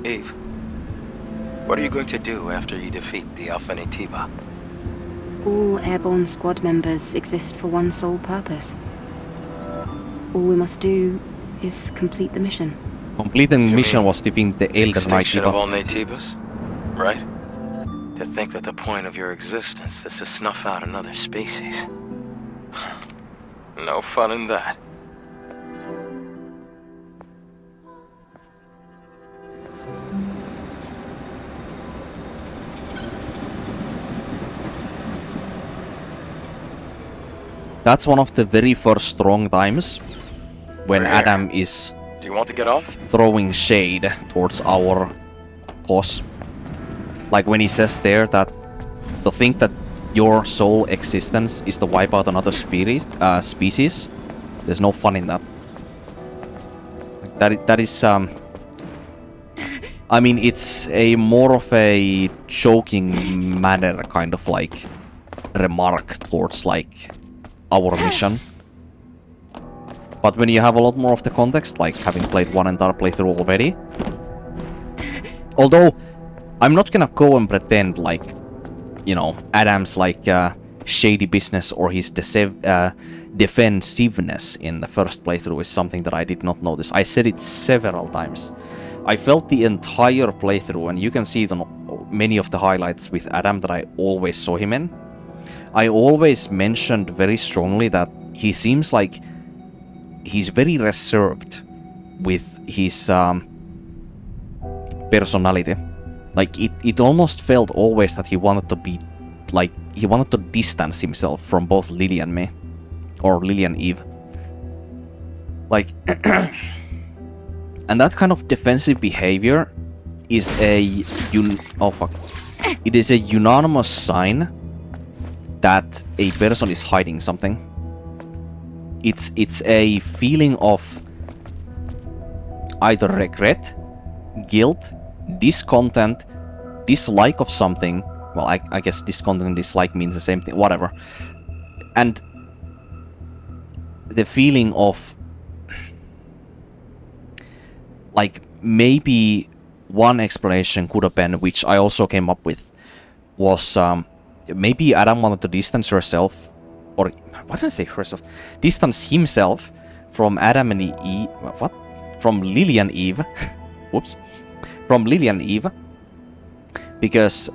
Eve, what are you going to do after you defeat the Alpha Nativa? All airborne squad members exist for one sole purpose. All we must do is complete the mission. Completing the mission was defeating the Elder Extinction of Nativa. all Nativas, right? To think that the point of your existence is to snuff out another species. No fun in that. That's one of the very first strong times when Adam is Do you want to get off? throwing shade towards our cause. Like when he says there that to think that your sole existence is to wipe out another species, there's no fun in that. Like that is I mean, it's a more of a joking manner kind of like remark towards like our mission. But when you have a lot more of the context, like having played one entire playthrough already, although I'm not gonna go and pretend like, you know, Adam's like shady business or his defensiveness in the first playthrough is something that I did not notice. I said it several times. I felt the entire playthrough, and you can see it on many of the highlights with Adam that I always saw him in. I always mentioned very strongly that he seems like he's very reserved with his personality. Like it almost felt always that he wanted to be like he wanted to distance himself from both Lily and me, or Lily and Eve. Like and that kind of defensive behavior is a it is a unanimous sign that a person is hiding something. It's a feeling of either regret, guilt, discontent, dislike of something. Well, I guess discontent and dislike means the same thing, whatever. And the feeling of like maybe one explanation could have been, which I also came up with, was maybe Adam wanted to distance herself, or what did I say herself? Distance himself from Adam and Eve. What? From Lily and Eve. Whoops. From Lily and Eve. Because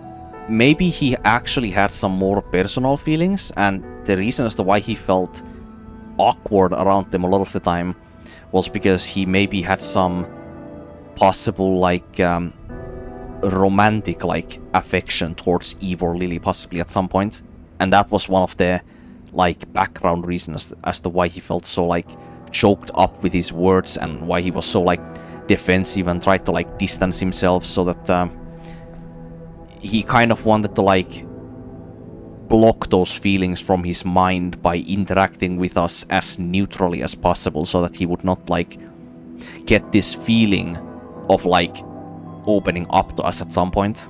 maybe he actually had some more personal feelings, and the reason as to why he felt awkward around them a lot of the time was because he maybe had some possible like romantic like affection towards Eve or Lily possibly at some point, and that was one of the like background reasons as to why he felt so like choked up with his words and why he was so like defensive and tried to like distance himself, so that he kind of wanted to like block those feelings from his mind by interacting with us as neutrally as possible, so that he would not like get this feeling of like opening up to us at some point.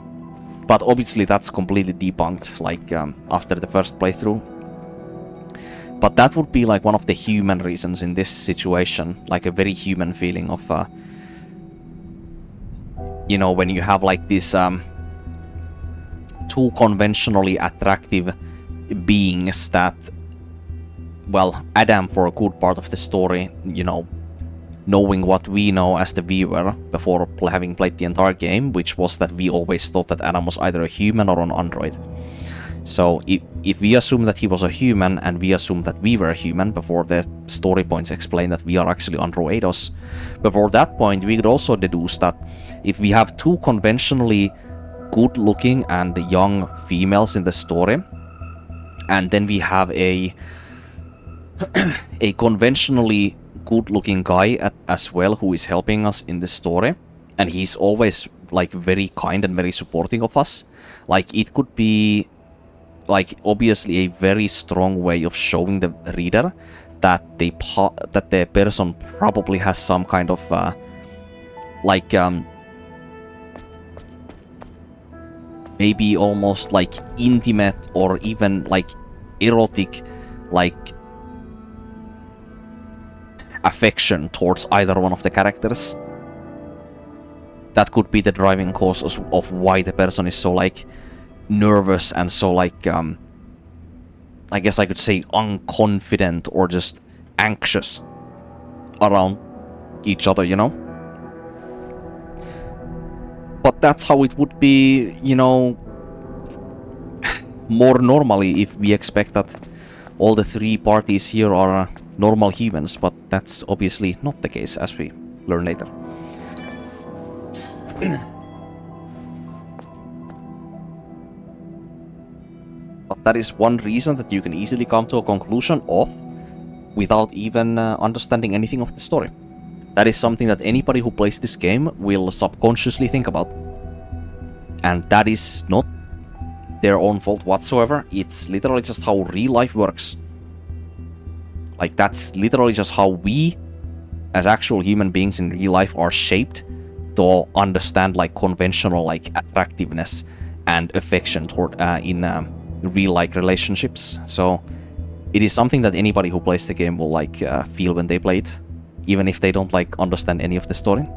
But obviously that's completely debunked like after the first playthrough. But that would be like one of the human reasons in this situation, like a very human feeling of you know, when you have like this two conventionally attractive beings that, well, Adam for a good part of the story, you know, knowing what we know as the viewer before having played the entire game, which was that we always thought that Adam was either a human or an android. So if we assume that he was a human, and we assume that we were a human before the story points explain that we are actually androidos, before that point we could also deduce that if we have two conventionally good looking and young females in the story, and then we have a conventionally good looking guy as well who is helping us in the story, and he's always like very kind and very supporting of us, like it could be like obviously a very strong way of showing the reader that the person probably has some kind of like maybe almost like intimate or even like erotic like affection towards either one of the characters. that could be the driving cause of why the person is so like nervous and so like I guess I could say unconfident or just anxious around each other, you know? But that's how it would be, you know, more normally if we expect that all the three parties here are normal humans, but that's obviously not the case, as we learn later. But that is one reason that you can easily come to a conclusion of without even understanding anything of the story. That is something that anybody who plays this game will subconsciously think about. And that is not their own fault whatsoever. It's literally just how real life works. Like, that's literally just how we, as actual human beings in real life, are shaped to understand like conventional like attractiveness and affection toward in real like relationships. So it is something that anybody who plays the game will like feel when they play it, even if they don't like understand any of the story.